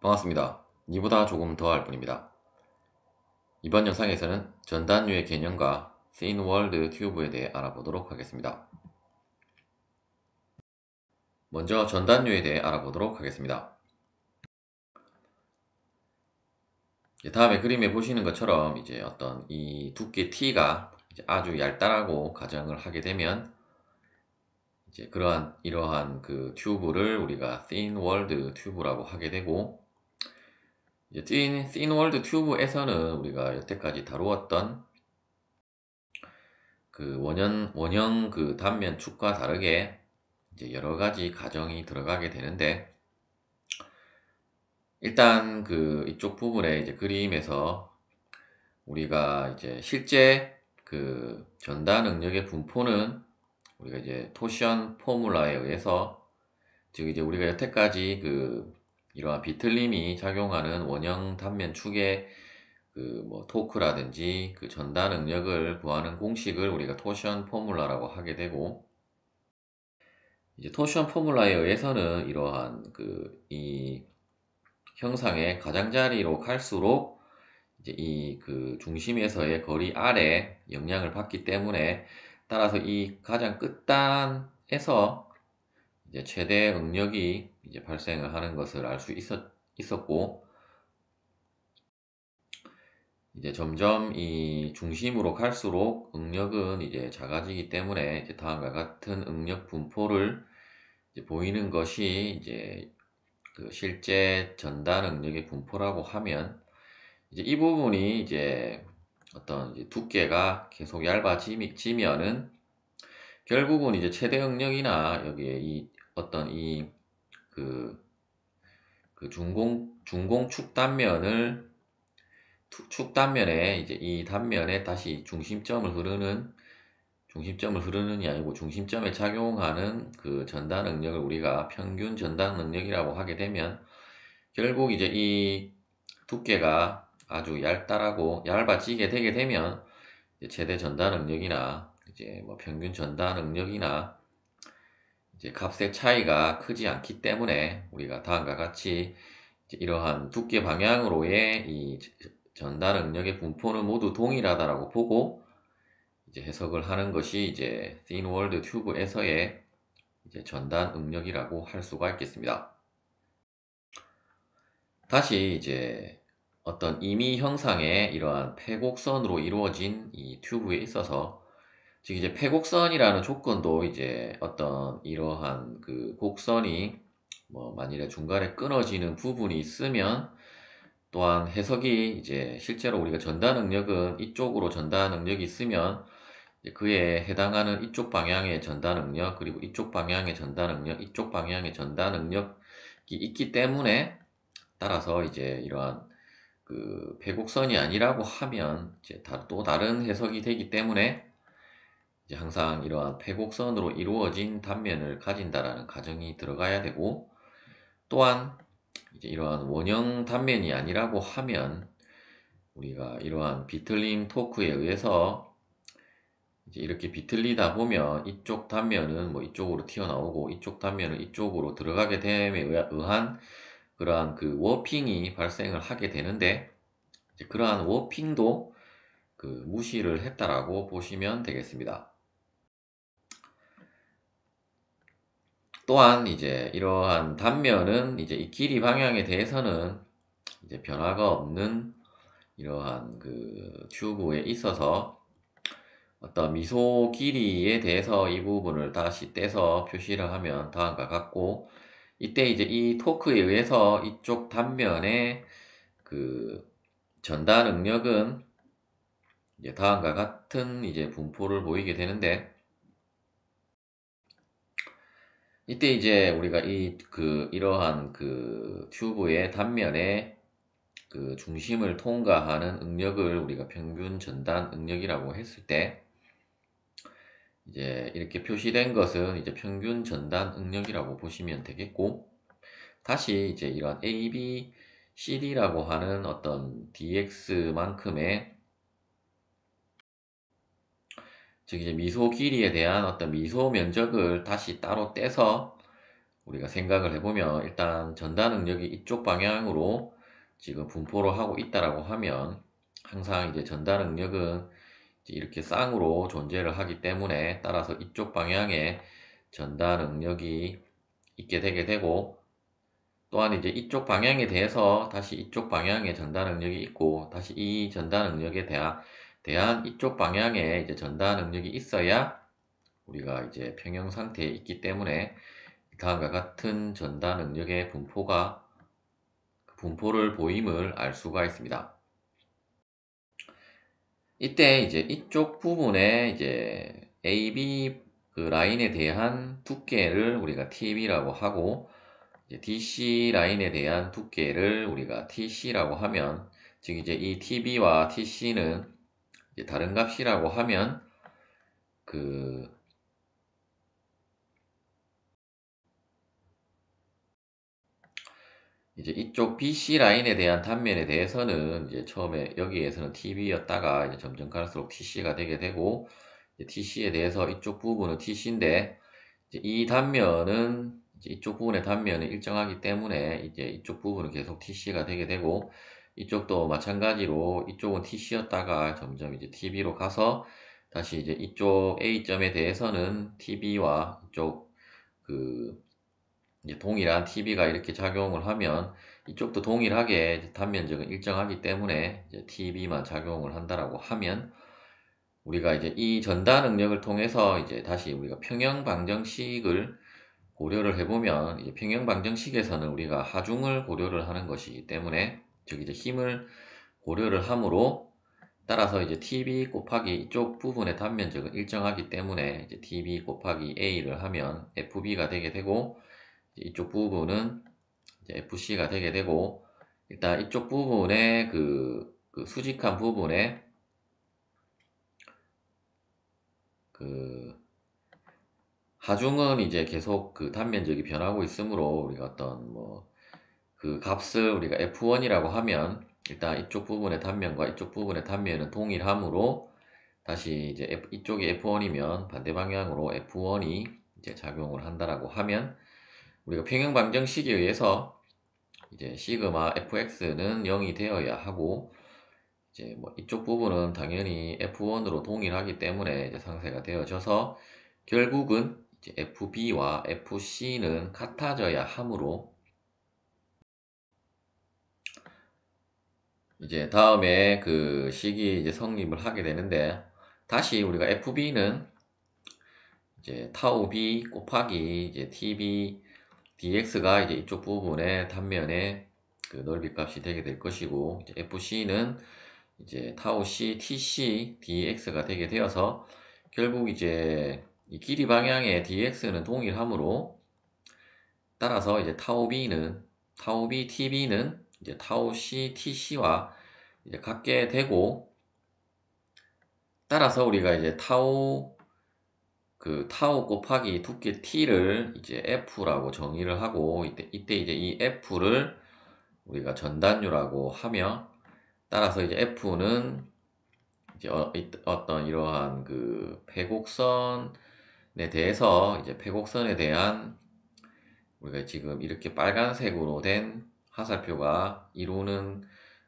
반갑습니다. 니보다 조금 더 할 뿐입니다. 이번 영상에서는 전단류의 개념과 씬월드 튜브에 대해 알아보도록 하겠습니다. 먼저 전단류에 대해 알아보도록 하겠습니다. 다음에 그림에 보시는 것처럼 이제 어떤 이 두께 T가 아주 얇다라고 가정을 하게 되면 이제 이러한 그 튜브를 우리가 씬월드 튜브라고 하게 되고, 이제 씬월드 튜브에서는 우리가 여태까지 다루었던 그 원형 그 단면 축과 다르게 이제 여러 가지 가정이 들어가게 되는데, 일단 그 이쪽 부분에 이제 그림에서 우리가 이제 실제 그 전다 능력의 분포는 우리가 이제 토션 포뮬라에 의해서, 즉 이제 우리가 여태까지 그 이러한 비틀림이 작용하는 원형 단면 축의 그 뭐 토크라든지 그 전다 능력을 구하는 공식을 우리가 토션 포뮬라라고 하게 되고, 이제 토션 포뮬라에 의해서는 이러한 그 이 형상의 가장자리로 갈수록 이제 이 그 중심에서의 거리 아래 영향을 받기 때문에, 따라서 이 가장 끝단에서 이제 최대 응력이 이제 발생을 하는 것을 알 수 있었고, 이제 점점 이 중심으로 갈수록 응력은 이제 작아지기 때문에 이제 다음과 같은 응력 분포를 이제 보이는 것이 이제 그 실제 전다 능력의 분포라고 하면, 이제 이 부분이 이제 어떤 이제 두께가 계속 얇아지면은 결국은 이제 최대 응력이나 여기에 이 어떤 그, 그 중공 축 단면에 이제 이 단면에 다시 중심점을 흐르는이 아니고 중심점에 작용하는 그 전다 능력을 우리가 평균 전다 능력이라고 하게 되면, 결국 이제 이 두께가 아주 얇아지게 되게 되면 이제 최대 전다 능력이나 이제 뭐 평균 전다 능력이나 이제 값의 차이가 크지 않기 때문에 우리가 다음과 같이 이제 이러한 두께 방향으로의 이 전다 능력의 분포는 모두 동일하다라고 보고 이제 해석을 하는 것이 이제 씬월드 튜브에서의 이제 전단 응력이라고 할 수가 있겠습니다. 다시 이제 어떤 임의 형상의 이러한 패곡선으로 이루어진 이 튜브에 있어서, 즉 이제 패곡선이라는 조건도 이제 어떤 이러한 그 곡선이 뭐 만일에 중간에 끊어지는 부분이 있으면, 또한 해석이 이제 실제로 우리가 전다 능력은 이쪽으로 전다 능력이 있으면 그에 해당하는 이쪽 방향의 전다 능력, 그리고 이쪽 방향의 전다 능력, 이쪽 방향의 전다 능력이 있기 때문에, 따라서 이제 이러한 그 배곡선이 아니라고 하면 이제 또 다른 해석이 되기 때문에, 이제 항상 이러한 패곡선으로 이루어진 단면을 가진다라는 가정이 들어가야 되고, 또한 이제 이러한 원형 단면이 아니라고 하면 우리가 이러한 비틀림 토크에 의해서 이제 이렇게 비틀리다 보면 이쪽 단면은 뭐 이쪽으로 튀어나오고 이쪽 단면은 이쪽으로 들어가게 됨에 의한 그러한 그 워핑이 발생을 하게 되는데, 이제 그러한 워핑도 그 무시를 했다라고 보시면 되겠습니다. 또한 이제 이러한 단면은 이제 이 길이 방향에 대해서는 이제 변화가 없는 이러한 그 튜브에 있어서 어떤 미소 길이에 대해서 이 부분을 다시 떼서 표시를 하면 다음과 같고, 이때 이제 이 토크에 의해서 이쪽 단면의 그 전다 능력은 이제 다음과 같은 이제 분포를 보이게 되는데, 이때 이제 우리가 이러한 그 튜브의 단면에 그 중심을 통과하는 응력을 우리가 평균 전단 응력이라고 했을 때, 이제 이렇게 표시된 것은 이제 평균 전단 응력이라고 보시면 되겠고, 다시 이제 이런 A, B, CD라고 하는 어떤 DX만큼의, 즉 이제 미소 길이에 대한 어떤 미소 면적을 다시 따로 떼서 우리가 생각을 해보면 일단 전달 능력이 이쪽 방향으로 지금 분포를 하고 있다라고 하면 항상 이제 전달 능력은 이제 이렇게 쌍으로 존재를 하기 때문에 따라서 이쪽 방향에 전달 능력이 있게 되게 되고 또한 이제 이쪽 방향에 대해서 다시 이쪽 방향에 전달 능력이 있고 다시 이 전달 능력에 대한 이쪽 방향에 이제 전달 능력이 있어야 우리가 이제 평형 상태에 있기 때문에 다음과 같은 전달 능력의 분포를 보임을 알 수가 있습니다. 이때 이제 이쪽 부분에 이제 AB 그 라인에 대한 두께를 우리가 TB라고 하고 이제 DC 라인에 대한 두께를 우리가 TC라고 하면 즉 이제 이 TB와 TC는 이제 다른 값이라고 하면 그 이제 이쪽 BC 라인에 대한 단면에 대해서는 이제 처음에 여기에서는 TB였다가 이제 점점 갈수록 TC가 되게 되고 TC에 대해서 이쪽 부분은 TC인데 이제 이 단면은 이제 이쪽 부분의 단면은 일정하기 때문에 이제 이쪽 부분은 계속 TC가 되게 되고 이쪽도 마찬가지로 이쪽은 TC였다가 점점 이제 TB로 가서 다시 이제 이쪽 A점에 대해서는 TB와 이쪽 그 이제 동일한 TB가 이렇게 작용을 하면 이쪽도 동일하게 단면적은 일정하기 때문에 이제 TB만 작용을 한다라고 하면 우리가 이제 이 전달 능력을 통해서 이제 다시 우리가 평형 방정식을 고려를 해보면 이제 평형 방정식에서는 우리가 하중을 고려를 하는 것이기 때문에 즉 이제 힘을 고려를 하므로 따라서 이제 TB 곱하기 이쪽 부분의 단면적은 일정하기 때문에 이제 TB 곱하기 A를 하면 FB가 되게 되고 이쪽 부분은 이제 FC가 되게 되고 일단 이쪽 부분의 그 수직한 부분에 그 하중은 이제 계속 그 단면적이 변하고 있으므로 우리가 어떤 뭐 그 값을 우리가 F1이라고 하면 일단 이쪽 부분의 단면과 이쪽 부분의 단면은 동일하므로 다시 이제 이쪽이 F1이면 반대 방향으로 F1이 이제 작용을 한다라고 하면 우리가 평형 방정식에 의해서 이제 시그마 fx는 0이 되어야 하고 이제 뭐 이쪽 부분은 당연히 f1으로 동일하기 때문에 이제 상쇄가 되어져서 결국은 이제 fb와 fc는 같아져야 하므로 이제 다음에 그 식이 이제 성립을 하게 되는데 다시 우리가 fb는 이제 타우 b 곱하기 이제 tb dx가 이제 이쪽 부분의 단면의 그 넓이 값이 되게 될 것이고 이제 fc는 이제 타우 c tc dx가 되게 되어서 결국 이제 이 길이 방향의 dx는 동일하므로 따라서 이제 타우 b tb는 이제 타우 c tc와 이제 같게 되고 따라서 우리가 이제 타우 곱하기 두께 t를 이제 f라고 정의를 하고 이때 이제 이 f를 우리가 전단유라고 하며 따라서 이제 f는 이제 어떤 이러한 그 패곡선에 대해서 이제 패곡선에 대한 우리가 지금 이렇게 빨간색으로 된 화살표가 이루는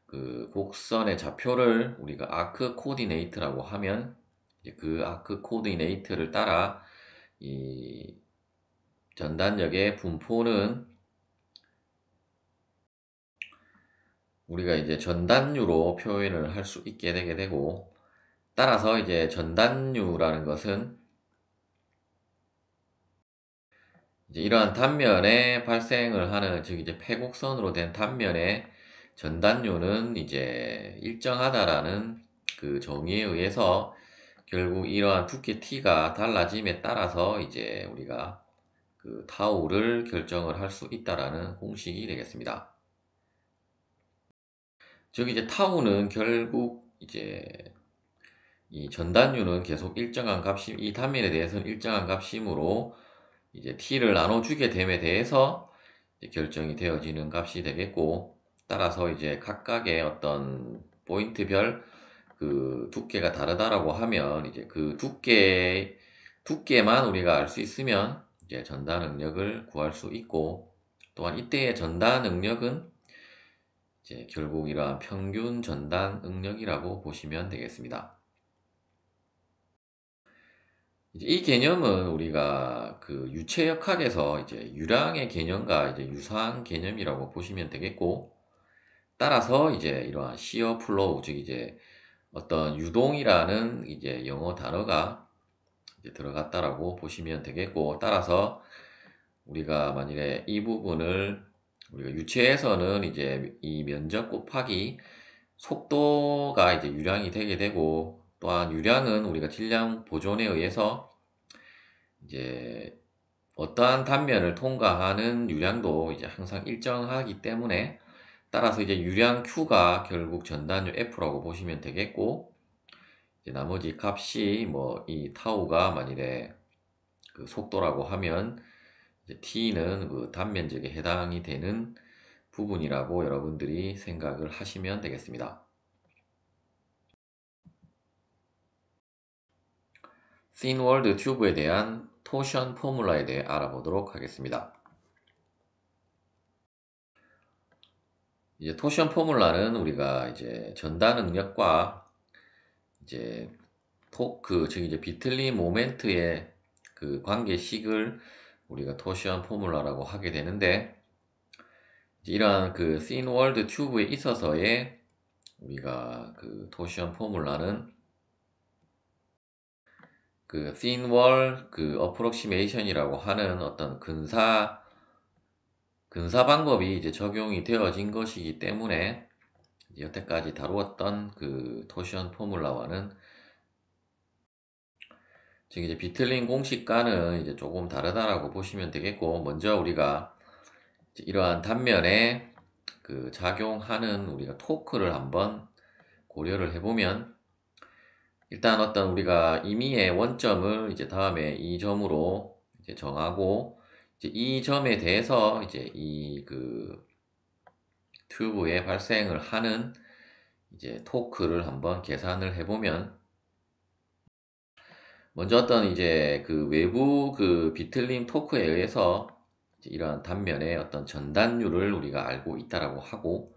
그 곡선의 좌표를 우리가 아크 코디네이트라고 하면 이제 그 아크 코디네이트를 따라 이 전단력의 분포는 우리가 이제 전단유로 표현을 할 수 있게 되게 되고 따라서 이제 전단유라는 것은 이제 이러한 단면에 발생을 하는 즉 이제 패곡선으로 된 단면의 전단유는 이제 일정하다라는 그 정의에 의해서 결국 이러한 두께 t가 달라짐에 따라서 이제 우리가 그 타우를 결정을 할 수 있다라는 공식이 되겠습니다. 즉 이제 타우는 결국 이제 이 전단유는 계속 일정한 값이 이 단면에 대해서는 일정한 값이므로 이제 t를 나눠주게 됨에 대해서 이제 결정이 되어지는 값이 되겠고 따라서 이제 각각의 어떤 포인트별 그 두께가 다르다라고 하면 이제 그 두께만 우리가 알 수 있으면 이제 전달 능력을 구할 수 있고, 또한 이때의 전달 능력은 이제 결국 이러한 평균 전달 능력이라고 보시면 되겠습니다. 이제 이 개념은 우리가 그 유체역학에서 이제 유량의 개념과 이제 유사한 개념이라고 보시면 되겠고, 따라서 이제 이러한 시어 플로우, 즉 이제 어떤 유동이라는 이제 영어 단어가 이제 들어갔다라고 보시면 되겠고, 따라서 우리가 만일에 이 부분을 우리가 유체에서는 이제 이 면적 곱하기 속도가 이제 유량이 되게 되고, 또한 유량은 우리가 질량 보존에 의해서 이제 어떠한 단면을 통과하는 유량도 이제 항상 일정하기 때문에, 따라서 이제 유량 Q가 결국 전단율 F라고 보시면 되겠고, 이제 나머지 값이 뭐 이 타우가 만일에 그 속도라고 하면 이제 T는 그 단면적에 해당이 되는 부분이라고 여러분들이 생각을 하시면 되겠습니다. 씬월드 튜브에 대한 토션 포뮬러에 대해 알아보도록 하겠습니다. 이제 토션 포뮬러는 우리가 이제 전단 능력과 이제 토크, 즉 이제 비틀리 모멘트의 그 관계식을 우리가 토션 포뮬러라고 하게 되는데, 이러한 그 씬월드 튜브에 있어서의 우리가 그 토션 포뮬러는 그 씬월 그 어프록시메이션이라고 하는 어떤 근사 방법이 이제 적용이 되어진 것이기 때문에, 여태까지 다루었던 그 토션 포뮬러와는, 즉 이제 비틀린 공식과는 이제 조금 다르다라고 보시면 되겠고, 먼저 우리가 이제 이러한 단면에 그 작용하는 우리가 토크를 한번 고려를 해보면, 일단 어떤 우리가 임의의 원점을 이제 다음에 이 점으로 이제 정하고, 이제 이 점에 대해서 이제 이 그 튜브에 발생을 하는 이제 토크를 한번 계산을 해보면, 먼저 어떤 이제 그 외부 그 비틀림 토크에 의해서 이제 이러한 단면의 어떤 전단율을 우리가 알고 있다라고 하고,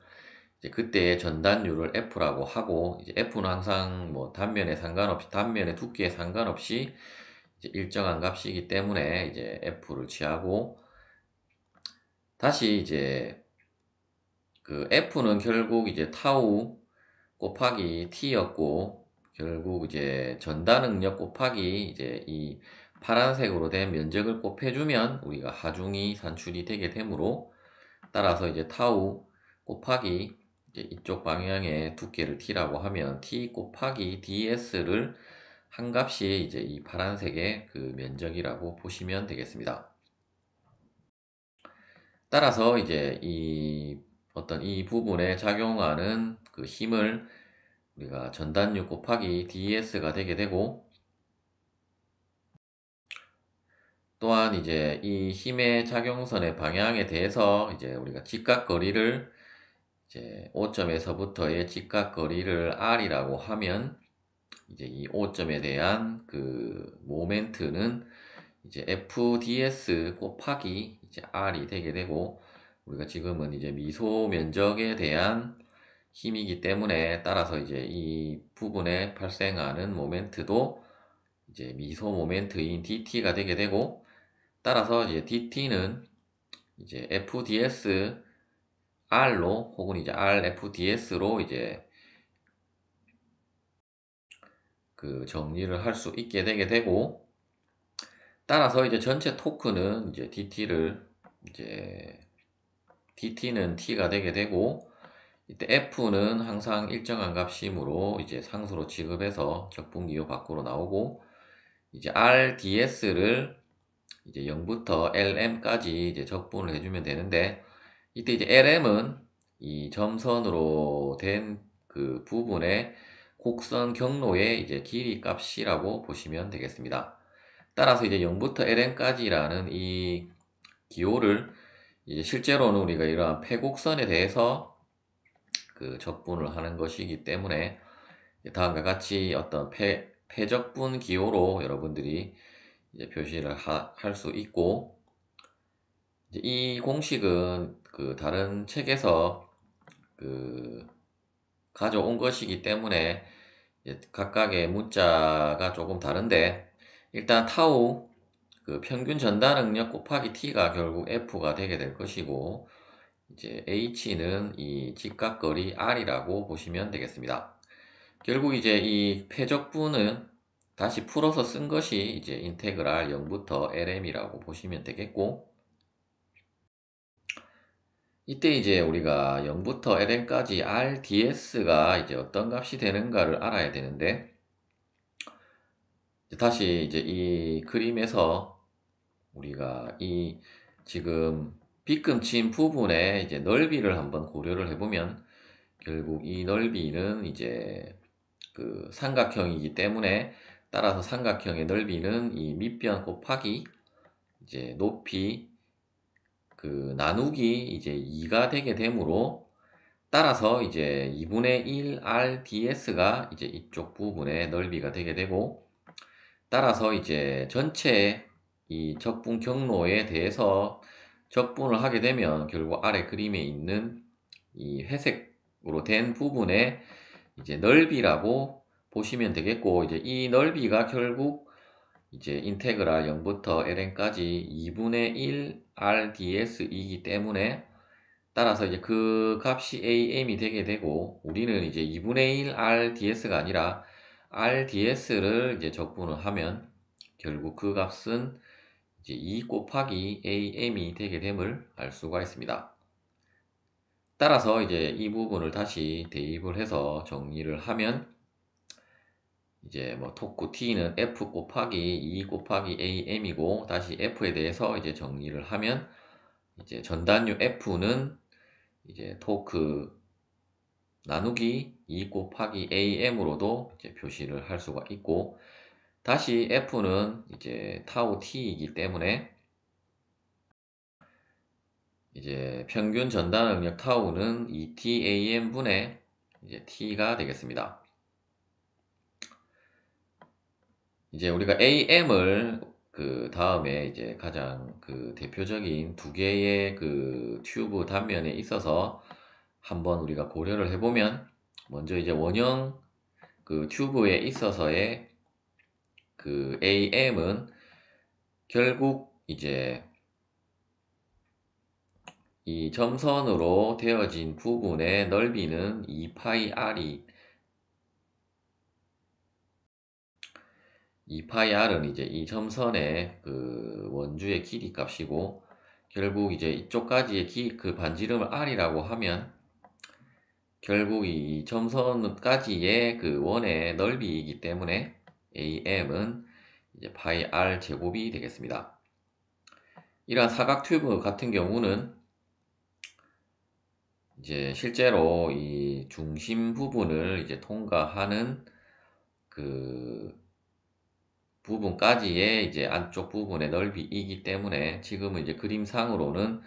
이제 그때의 전단율을 F라고 하고, 이제 F는 항상 뭐 단면에 상관없이, 단면의 두께에 상관없이 이제 일정한 값이기 때문에 이제 F를 취하고, 다시 이제 그 F는 결국 이제 타우 곱하기 T였고, 결국 이제 전단 능력 곱하기 이제 이 파란색으로 된 면적을 곱해주면 우리가 하중이 산출이 되게 되므로, 따라서 이제 타우 곱하기 이제 이쪽 방향의 두께를 T라고 하면 T 곱하기 DS를 한 값이 이제 이 파란색의 그 면적이라고 보시면 되겠습니다. 따라서 이제 이 어떤 이 부분에 작용하는 그 힘을 우리가 전단율 곱하기 DS가 되게 되고, 또한 이제 이 힘의 작용선의 방향에 대해서 이제 우리가 직각거리를 이제 O점에서부터의 직각거리를 R이라고 하면, 이제 이 O점에 대한 그 모멘트는 이제 FDS 곱하기 이제 R이 되게 되고, 우리가 지금은 이제 미소 면적에 대한 힘이기 때문에, 따라서 이제 이 부분에 발생하는 모멘트도 이제 미소 모멘트인 DT가 되게 되고, 따라서 이제 DT는 이제 FDS R로 혹은 이제 RFDS로 이제 그 정리를 할 수 있게 되게 되고, 따라서 이제 전체 토크는 이제 이제 DT는 T가 되게 되고, 이때 F는 항상 일정한 값이므로 이제 상수로 취급해서 적분기호 밖으로 나오고, 이제 RDS를 이제 0부터 LM까지 이제 적분을 해주면 되는데, 이때 이제 LM은 이 점선으로 된 그 부분의 곡선 경로의 이제 길이 값이라고 보시면 되겠습니다. 따라서 이제 0부터 LM까지라는 이 기호를 이제 실제로는 우리가 이러한 폐곡선에 대해서 그 적분을 하는 것이기 때문에, 다음과 같이 어떤 폐적분 기호로 여러분들이 이제 표시를 할 수 있고, 이제 이 공식은 그 다른 책에서 그 가져온 것이기 때문에 각각의 문자가 조금 다른데, 일단 타우 그 평균 전달 능력 곱하기 t가 결국 f가 되게 될 것이고, 이제 h는 이 직각거리 r이라고 보시면 되겠습니다. 결국 이제 이 패적분은 다시 풀어서 쓴 것이 이제 인테그랄 0부터 lm이라고 보시면 되겠고, 이때 이제 우리가 0부터 ln까지 rds가 이제 어떤 값이 되는가를 알아야 되는데, 다시 이제 이 그림에서 우리가 이 지금 빗금친 부분의 이제 넓이를 한번 고려를 해보면, 결국 이 넓이는 이제 그 삼각형이기 때문에, 따라서 삼각형의 넓이는 이 밑변 곱하기 이제 높이 그 나누기 이제 2가 되게 되므로, 따라서 이제 2분의 1 RDS가 이제 이쪽 부분의 넓이가 되게 되고, 따라서 이제 전체 이 적분 경로에 대해서 적분을 하게 되면 결국 아래 그림에 있는 이 회색으로 된 부분의 이제 넓이라고 보시면 되겠고, 이제 이 넓이가 결국 이제 인테그랄 0부터 ln까지 2분의 1 RDS이기 때문에, 따라서 이제 그 값이 am이 되게 되고, 우리는 이제 2분의 1 RDS가 아니라 RDS를 이제 적분을 하면 결국 그 값은 이제 2 곱하기 am이 되게 됨을 알 수가 있습니다. 따라서 이제 이 부분을 다시 대입을 해서 정리를 하면, 이제 뭐 토크 t는 f 곱하기 2 곱하기 am이고, 다시 f에 대해서 이제 정리를 하면, 이제 전단유 f는 이제 토크 나누기 2 곱하기 am으로도 이제 표시를 할 수가 있고, 다시 f는 이제 타우 t이기 때문에 이제 평균 전달 능력 타우는 2tam 분의 이제 t가 되겠습니다. 이제 우리가 am을 그 다음에 이제 가장 그 대표적인 두 개의 그 튜브 단면에 있어서 한번 우리가 고려를 해보면, 먼저 이제 원형 그 튜브에 있어서의 그 am은 결국 이제 이 점선으로 되어진 부분의 넓이는 2파이 r이 2파이 r은 이제 이 점선의 그 원주의 길이 값이고, 결국 이제 이쪽까지의 그 반지름을 r이라고 하면 결국 이 점선까지의 그 원의 넓이이기 때문에 am은 이제 파이 r 제곱이 되겠습니다. 이러한 사각 튜브 같은 경우는 이제 실제로 이 중심 부분을 이제 통과하는 그 부분까지의 이제 안쪽 부분의 넓이이기 때문에, 지금은 이제 그림상으로는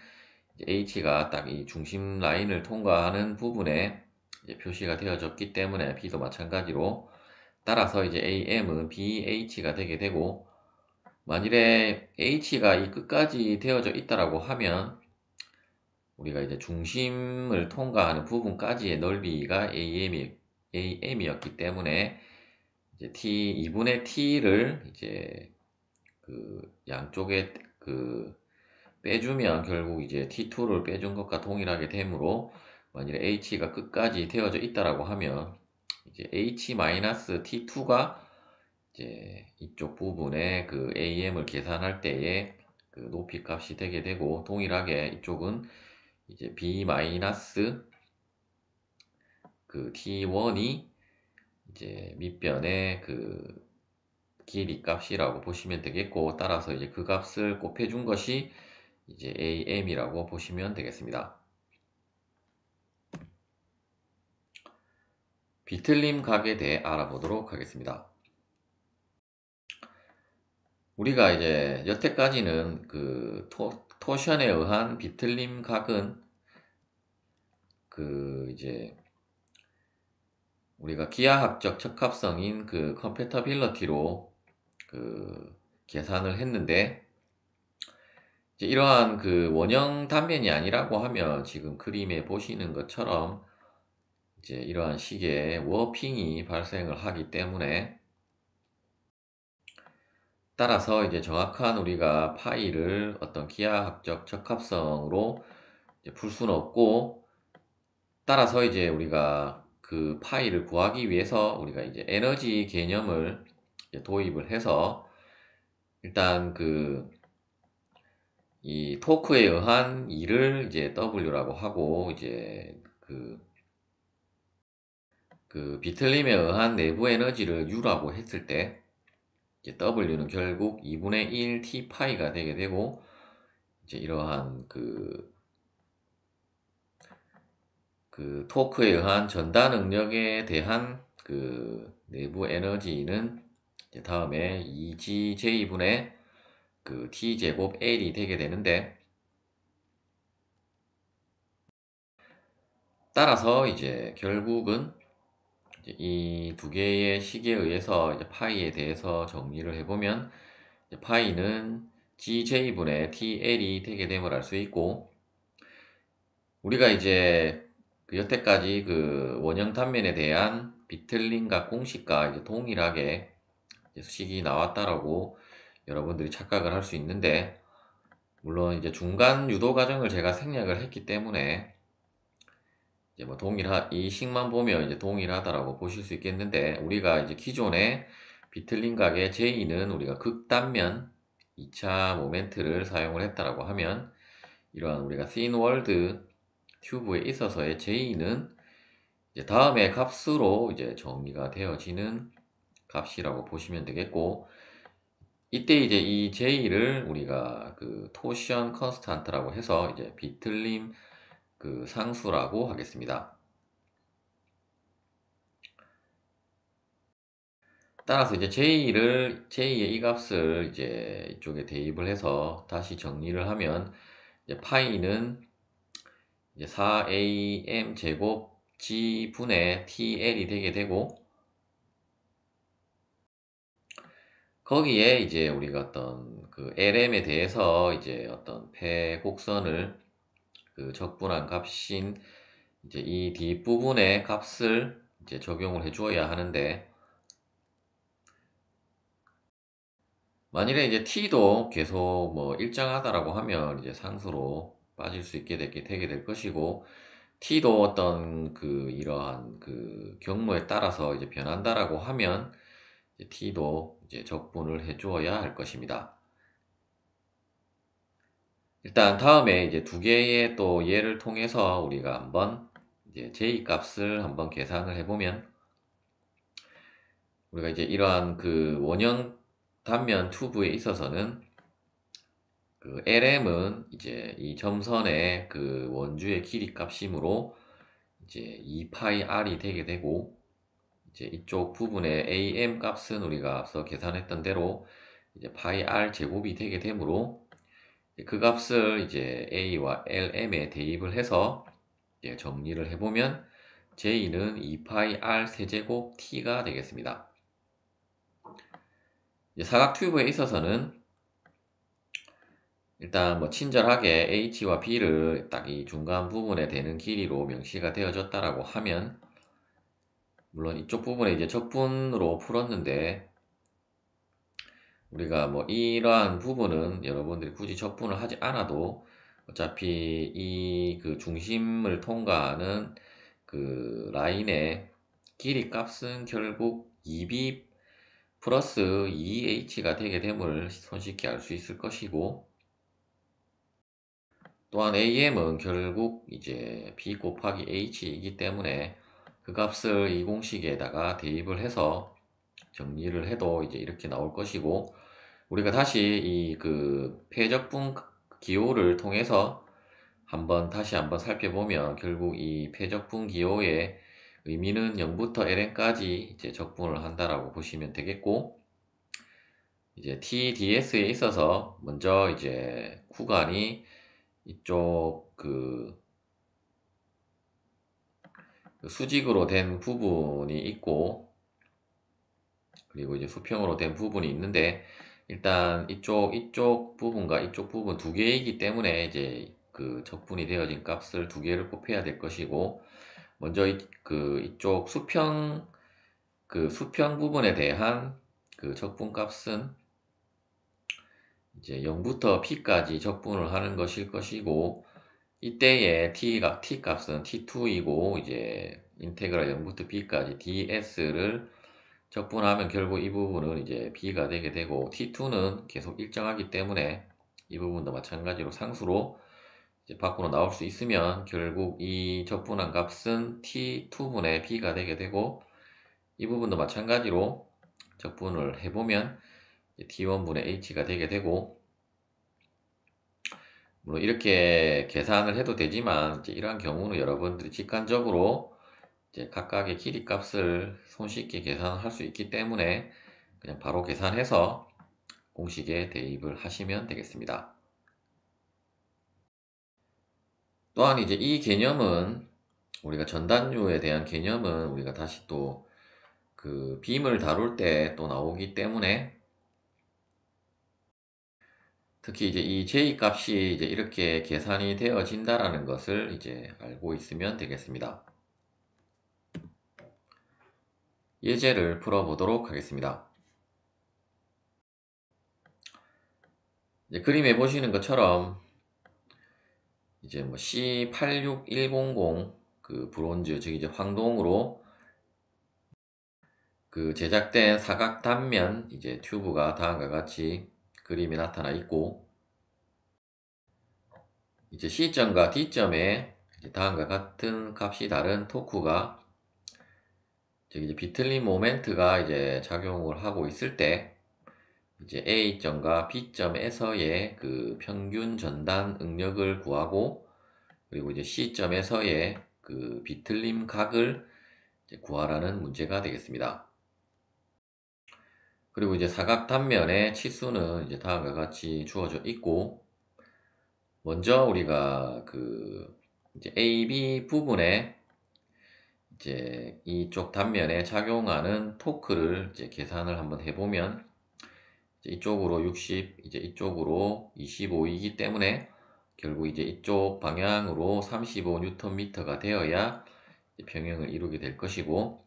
이제 h가 딱 이 중심 라인을 통과하는 부분에 이제 표시가 되어졌기 때문에 b도 마찬가지로, 따라서 이제 am은 bh가 되게 되고, 만일에 h가 이 끝까지 되어져 있다라고 하면 우리가 이제 중심을 통과하는 부분까지의 넓이가 am이었기 때문에, 이제 2분의 t를 이제 그 양쪽에 그 빼주면 결국 이제 t2를 빼준 것과 동일하게 되므로, 만일에 h가 끝까지 되어져 있다라고 하면 이제 h-t2가 이제 이쪽 부분에 그 am을 계산할 때에 그 높이 값이 되게 되고, 동일하게 이쪽은 이제 b- 그 t1이 이제 밑변의 그 길이 값이라고 보시면 되겠고, 따라서 이제 그 값을 곱해준 것이 이제 am이라고 보시면 되겠습니다. 비틀림 각에 대해 알아보도록 하겠습니다. 우리가 이제 여태까지는 그 토션에 의한 비틀림 각은 그 이제 우리가 기하학적 적합성인 그 컴패터빌러티로 그 계산을 했는데, 이제 이러한 그 원형 단면이 아니라고 하면 지금 그림에 보시는 것처럼 이제 이러한 식의 워핑이 발생을 하기 때문에, 따라서 이제 정확한 우리가 파이를 어떤 기하학적 적합성으로 풀 수는 없고, 따라서 이제 우리가 그 파이를 구하기 위해서 우리가 이제 에너지 개념을 이제 도입을 해서, 일단 이 토크에 의한 E를 이제 W라고 하고, 이제 그 비틀림에 의한 내부 에너지를 U라고 했을 때, 이제 W는 결국 2분의 1 T 파이가 되게 되고, 이제 이러한 그 토크에 의한 전다 능력에 대한 그 내부 에너지는 이제 다음에 2GJ분의 그 T제곱 L이 되게 되는데, 따라서 이제 결국은 이 두 개의 식에 의해서 이제 파이에 대해서 정리를 해보면, 이제 파이는 GJ분의 TL이 되게 됨을 알 수 있고, 우리가 이제 그 여태까지 그 원형 단면에 대한 비틀린각 공식과 이제 동일하게 이제 수식이 나왔다라고 여러분들이 착각을 할 수 있는데, 물론 이제 중간 유도 과정을 제가 생략을 했기 때문에 이제 뭐 이 식만 보면 이제 동일하다라고 보실 수 있겠는데, 우리가 이제 기존의 비틀린각의 J는 우리가 극단면 2차 모멘트를 사용을 했다라고 하면, 이러한 우리가 씬월드 튜브에 있어서의 J는 이제 다음의 값으로 이제 정리가 되어지는 값이라고 보시면 되겠고, 이때 이제 이 J를 우리가 그 토션 컨스탄트라고 해서 이제 비틀림 그 상수라고 하겠습니다. 따라서 이제 J의 이 값을 이제 이쪽에 대입을 해서 다시 정리를 하면, 이제 파이는 이제 4am 제곱 G 분의 TL이 되게 되고, 거기에 이제 우리가 어떤 그 LM에 대해서 이제 어떤 패곡선을 그 적분한 값인 이제 이 뒷부분의 값을 이제 적용을 해 주어야 하는데, 만일에 이제 t도 계속 뭐 일정하다라고 하면 이제 상수로 빠질 수 있게 되게 될 것이고, t도 어떤 그 이러한 그 경로에 따라서 이제 변한다라고 하면 이제 t도 이제 적분을 해 주어야 할 것입니다. 일단 다음에 이제 두 개의 또 예를 통해서 우리가 한번 이제 j 값을 한번 계산을 해보면, 우리가 이제 이러한 그 원형 단면 튜브에 있어서는 그 LM은 이제 이 점선의 그 원주의 길이 값이므로 이제 2파이 R이 되게 되고, 이제 이쪽 부분의 AM 값은 우리가 앞서 계산했던 대로 이제 파이 R 제곱이 되게 되므로, 그 값을 이제 A와 LM에 대입을 해서 이제 정리를 해보면 J는 2파이 R 세제곱 T가 되겠습니다. 이제 사각 튜브에 있어서는 일단 뭐 친절하게 H와 B를 딱 이 중간 부분에 되는 길이로 명시가 되어졌다라고 하면, 물론 이쪽 부분에 이제 적분으로 풀었는데, 우리가 뭐 이러한 부분은 여러분들이 굳이 적분을 하지 않아도 어차피 이 그 중심을 통과하는 그 라인의 길이 값은 결국 2B 플러스 2H가 되게 됨을 손쉽게 알 수 있을 것이고, 또한 AM은 결국 이제 B 곱하기 H이기 때문에 그 값을 이 공식에다가 대입을 해서 정리를 해도 이제 이렇게 나올 것이고, 우리가 다시 이 그 패적분 기호를 통해서 다시 한번 살펴보면, 결국 이 패적분 기호의 의미는 0부터 ln까지 이제 적분을 한다라고 보시면 되겠고, 이제 TDS에 있어서 먼저 이제 구간이 이쪽 그 수직으로 된 부분이 있고, 그리고 이제 수평으로 된 부분이 있는데, 일단 이쪽 부분과 이쪽 부분 두 개이기 때문에 이제 그 적분이 되어진 값을 두 개를 곱해야 될 것이고, 먼저 이쪽 수평 부분에 대한 그 적분 값은 이제 0부터 p까지 적분을 하는 것일 것이고, 이때의 t 값은 t2이고, 이제 인테그랄 0부터 b까지 ds를 적분하면 결국 이 부분은 이제 b가 되게 되고, t2는 계속 일정하기 때문에 이 부분도 마찬가지로 상수로 이제 밖으로 나올 수 있으면 결국 이 적분한 값은 t2분의 b가 되게 되고, 이 부분도 마찬가지로 적분을 해보면 t1분의 h가 되게 되고, 물론 이렇게 계산을 해도 되지만 이제 이러한 경우는 여러분들이 직관적으로 이제 각각의 길이 값을 손쉽게 계산할 수 있기 때문에 그냥 바로 계산해서 공식에 대입을 하시면 되겠습니다. 또한 이제 이 개념은, 우리가 전단류에 대한 개념은 우리가 다시 또 그 빔을 다룰 때 또 나오기 때문에, 특히 이제 이 J 값이 이제 이렇게 계산이 되어진다라는 것을 이제 알고 있으면 되겠습니다. 예제를 풀어보도록 하겠습니다. 이제 그림에 보시는 것처럼 이제 뭐 C86100 그 브론즈, 즉 이제 황동으로 그 제작된 사각 단면 이제 튜브가 다음과 같이 그림이 나타나 있고, 이제 C점과 D점에 이제 다음과 같은 값이 다른 토크가, 즉 이제 비틀림 모멘트가 이제 작용을 하고 있을 때, 이제 A점과 B점에서의 그 평균 전단 응력을 구하고, 그리고 이제 C점에서의 그 비틀림 각을 이제 구하라는 문제가 되겠습니다. 그리고 이제 사각 단면의 치수는 이제 다음과 같이 주어져 있고, 먼저 우리가 그 이제 AB 부분에 이제 이쪽 단면에 작용하는 토크를 이제 계산을 한번 해보면, 이제 이쪽으로 60, 이제 이쪽으로 25이기 때문에 결국 이제 이쪽 방향으로 35Nm가 되어야 평형을 이루게 될 것이고,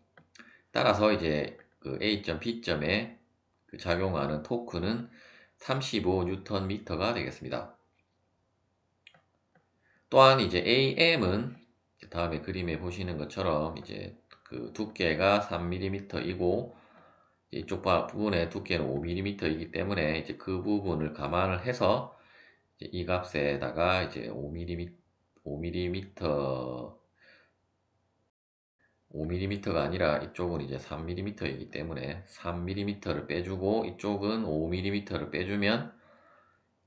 따라서 이제 그 A점, B점에 그 작용하는 토크는 35Nm가 되겠습니다. 또한 이제 AM은 다음에 그림에 보시는 것처럼 이제 그 두께가 3mm이고, 이쪽 부분의 두께는 5mm이기 때문에 이제 그 부분을 감안을 해서 이제 이 값에다가 이제 5mm가 아니라 이쪽은 이제 3mm이기 때문에 3mm를 빼주고, 이쪽은 5mm를 빼주면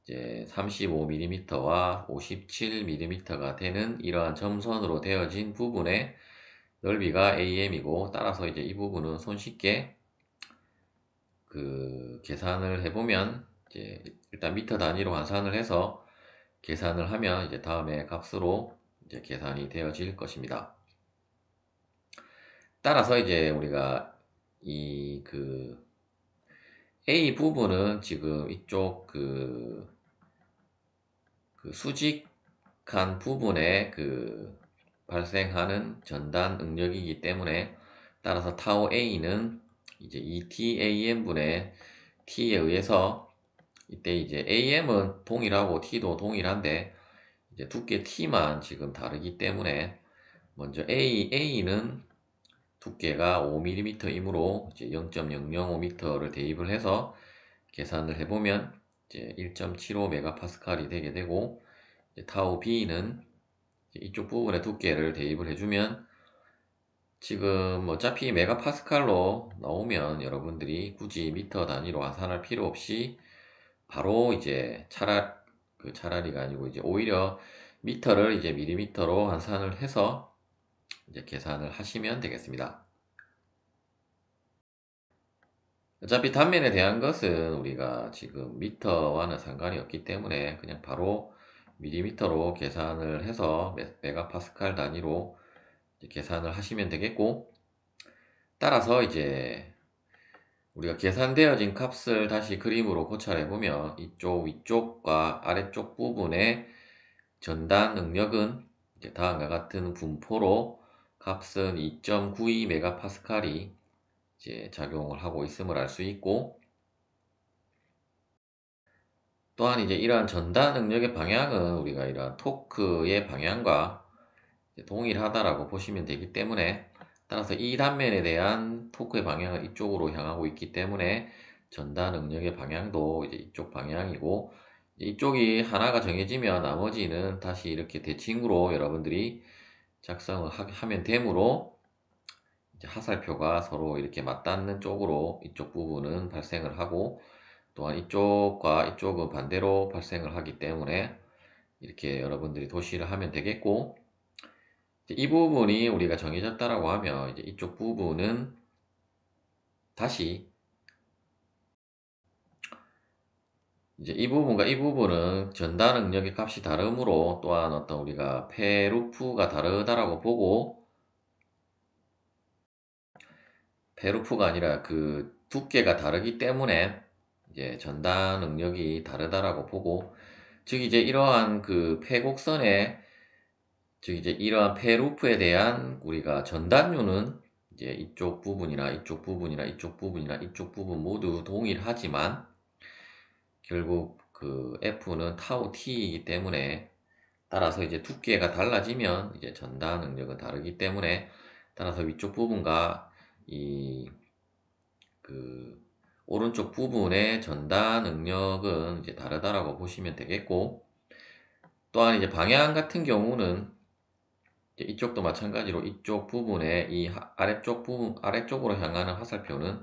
이제 35mm와 57mm가 되는 이러한 점선으로 되어진 부분의 넓이가 AM이고, 따라서 이제 이 부분은 손쉽게 그 계산을 해보면, 이제 일단 미터 단위로 환산을 해서 계산을 하면 이제 다음에 값으로 이제 계산이 되어질 것입니다. 따라서 이제 우리가 이 그 A 부분은 지금 이쪽 그 수직한 부분에 그 발생하는 전단 응력이기 때문에, 따라서 타우 A는 이제 이 TAM분의 T에 의해서, 이때 이제 AM은 동일하고 T도 동일한데 이제 두께 T만 지금 다르기 때문에, 먼저 A는 두께가 5mm이므로 이제 0.005m를 대입을 해서 계산을 해보면 이제 1.75MPa이 되게 되고, 이제 타우 B는 이쪽 부분의 두께를 대입을 해주면, 지금 어차피 메가파스칼로 나오면 여러분들이 굳이 미터 단위로 환산할 필요 없이 바로 이제 차라리가 아니고 이제 오히려 미터를 이제 밀리미터로 환산을 해서 이제 계산을 하시면 되겠습니다. 어차피 단면에 대한 것은 우리가 지금 미터와는 상관이 없기 때문에 그냥 바로 밀리미터로 계산을 해서 메가파스칼 단위로 이제 계산을 하시면 되겠고, 따라서 이제 우리가 계산되어진 값을 다시 그림으로 고찰해 보면 이쪽 위쪽과 아래쪽 부분의 전단 응력은 이제 다음과 같은 분포로 값은 2.92MPa이 이제 작용을 하고 있음을 알 수 있고, 또한 이제 이러한 전단 응력의 방향은 우리가 이러한 토크의 방향과 동일하다라고 보시면 되기 때문에, 따라서 이 단면에 대한 토크의 방향은 이쪽으로 향하고 있기 때문에 전단 응력의 방향도 이제 이쪽 방향이고, 이쪽이 하나가 정해지면 나머지는 다시 이렇게 대칭으로 여러분들이 작성을 하면 되므로 이제 하살표가 서로 이렇게 맞닿는 쪽으로 이쪽 부분은 발생을 하고, 또한 이쪽과 이쪽은 반대로 발생을 하기 때문에 이렇게 여러분들이 도시를 하면 되겠고, 이 부분이 우리가 정해졌다라고 하면 이제 이쪽 부분은 다시 이제 이 부분과 이 부분은 전단 응력의 값이 다르므로, 또한 어떤 우리가 페루프가 다르다라고 보고, 페루프가 아니라 그 두께가 다르기 때문에 이제 전단 응력이 다르다라고 보고, 즉 이제 이러한 그 패곡선의, 즉 이제 이러한 페루프에 대한 우리가 전단류는 이제 이쪽 부분이나 이쪽 부분이나 이쪽 부분이나 이쪽 부분 모두 동일하지만, 결국 그 F는 타우 T이기 때문에, 따라서 이제 두께가 달라지면 이제 전단 응력은 다르기 때문에, 따라서 위쪽 부분과 이 그 오른쪽 부분의 전단 응력은 이제 다르다라고 보시면 되겠고, 또한 이제 방향 같은 경우는 이제 이쪽도 마찬가지로 이쪽 부분의 이 아래쪽 부분, 아래쪽으로 향하는 화살표는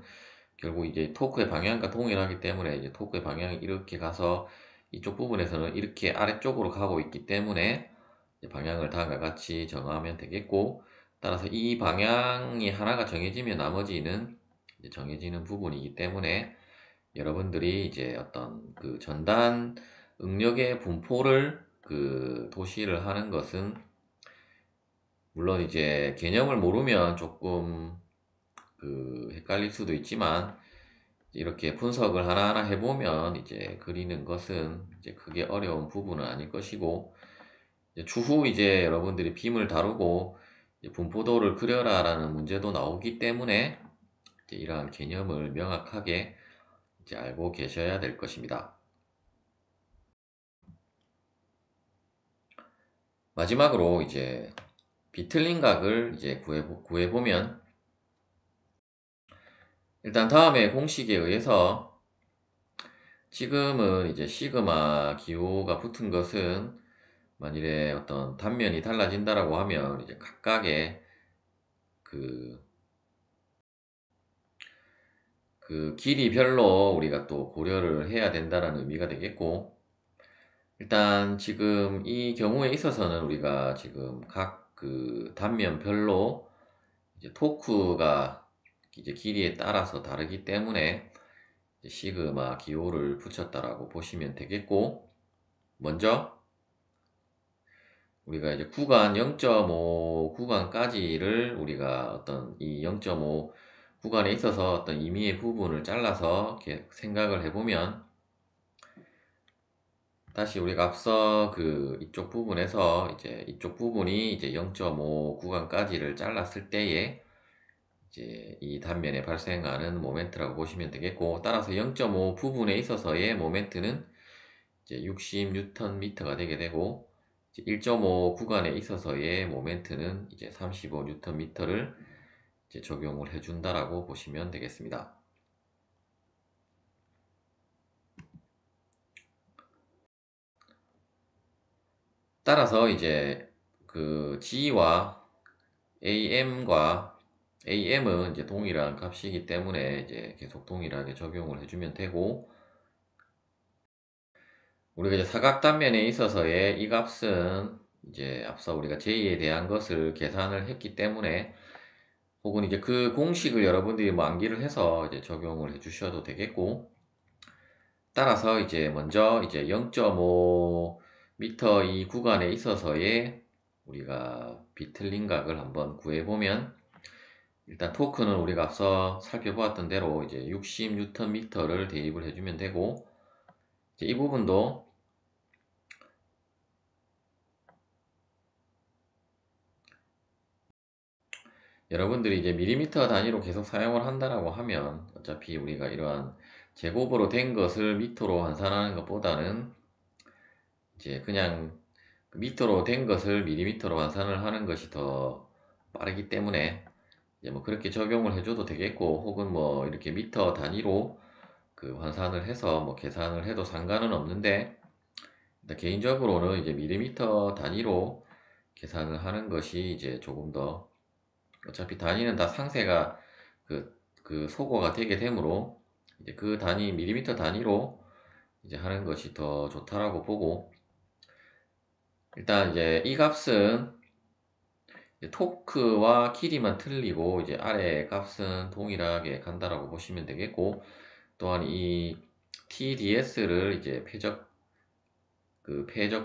결국 이제 토크의 방향과 동일하기 때문에 이제 토크의 방향이 이렇게 가서 이쪽 부분에서는 이렇게 아래쪽으로 가고 있기 때문에 방향을 다음과 같이 정하면 되겠고, 따라서 이 방향이 하나가 정해지면 나머지는 이제 정해지는 부분이기 때문에, 여러분들이 이제 어떤 그 전단 응력의 분포를 그 도시를 하는 것은, 물론 이제 개념을 모르면 조금 그 헷갈릴 수도 있지만, 이렇게 분석을 하나하나 해보면 이제 그리는 것은 이제 크게 어려운 부분은 아닐 것이고, 이제 추후 이제 여러분들이 빔을 다루고 이제 분포도를 그려라 라는 문제도 나오기 때문에 이제 이러한 개념을 명확하게 이제 알고 계셔야 될 것입니다. 마지막으로 이제 비틀린 각을 이제 구해보면, 일단 다음에 공식에 의해서 지금은 이제 시그마 기호가 붙은 것은, 만일에 어떤 단면이 달라진다라고 하면 이제 각각의 그, 그 길이별로 우리가 또 고려를 해야 된다라는 의미가 되겠고, 일단 지금 이 경우에 있어서는 우리가 지금 각 그 단면별로 이제 토크가 이제 길이에 따라서 다르기 때문에 이제 시그마 기호를 붙였다라고 보시면 되겠고, 먼저 우리가 이제 구간 0.5 구간까지를 우리가 어떤 이 0.5 구간에 있어서 어떤 임의의 부분을 잘라서 이렇게 생각을 해보면, 다시 우리가 앞서 그 이쪽 부분에서 이제 이쪽 부분이 이제 0.5 구간까지를 잘랐을 때에 이제 이 단면에 발생하는 모멘트라고 보시면 되겠고, 따라서 0.5 부분에 있어서의 모멘트는 이제 60Nm가 되게 되고, 1.5 구간에 있어서의 모멘트는 이제 35Nm를 이제 적용을 해준다라고 보시면 되겠습니다. 따라서 이제 그 G와 AM은 이제 동일한 값이기 때문에 이제 계속 동일하게 적용을 해주면 되고, 우리가 이제 사각단면에 있어서의 이 값은 이제 앞서 우리가 J에 대한 것을 계산을 했기 때문에, 혹은 이제 그 공식을 여러분들이 뭐 암기를 해서 이제 적용을 해 주셔도 되겠고, 따라서 이제 먼저 이제 0.5m 이 구간에 있어서의 우리가 비틀린 각을 한번 구해보면, 일단 토크는 우리가 앞서 살펴보았던 대로 이제 60Nm를 대입을 해주면 되고, 이제 이 부분도 여러분들이 이제 밀리미터 단위로 계속 사용을 한다라고 하면 어차피 우리가 이러한 제곱으로 된 것을 미터로 환산하는 것보다는 이제 그냥 그 미터로 된 것을 밀리미터로 환산을 하는 것이 더 빠르기 때문에 이제 뭐 그렇게 적용을 해줘도 되겠고, 혹은 뭐 이렇게 미터 단위로 그 환산을 해서 뭐 계산을 해도 상관은 없는데, 개인적으로는 이제 밀리미터 단위로 계산을 하는 것이 이제 조금 더, 어차피 단위는 다 상세가 그 소거가 되게 되므로 이제 그 단위 밀리미터 단위로 이제 하는 것이 더 좋다라고 보고, 일단 이제 이 값은 이제 토크와 길이만 틀리고 이제 아래 값은 동일하게 간다라고 보시면 되겠고, 또한 이 TDS를 이제 패적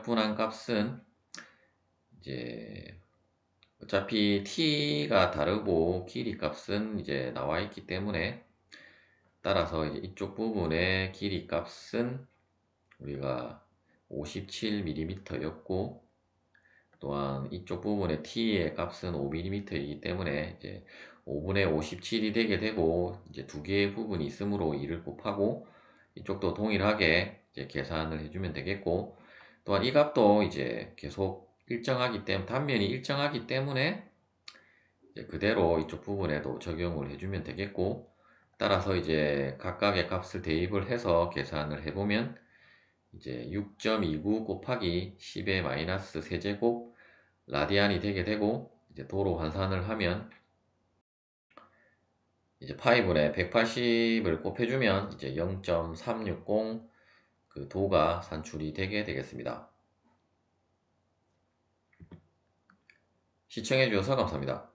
분한 값은 이제 어차피 t가 다르고 길이 값은 이제 나와 있기 때문에, 따라서 이제 이쪽 부분의 길이 값은 우리가 57mm였고, 또한 이쪽 부분의 t의 값은 5mm이기 때문에 이제 5분의 57이 되게 되고, 이제 두 개의 부분이 있으므로 2를 곱하고 이쪽도 동일하게 이제 계산을 해주면 되겠고, 또한 이 값도 이제 계속 일정하기 때문에, 단면이 일정하기 때문에 이제 그대로 이쪽 부분에도 적용을 해주면 되겠고, 따라서 이제 각각의 값을 대입을 해서 계산을 해보면 이제 6.29 곱하기 10의 마이너스 세제곱 라디안이 되게 되고, 이제 도로 환산을 하면 이제 파이분의 180을 곱해주면 이제 0.360 그 도가 산출이 되게 되겠습니다. 시청해주셔서 감사합니다.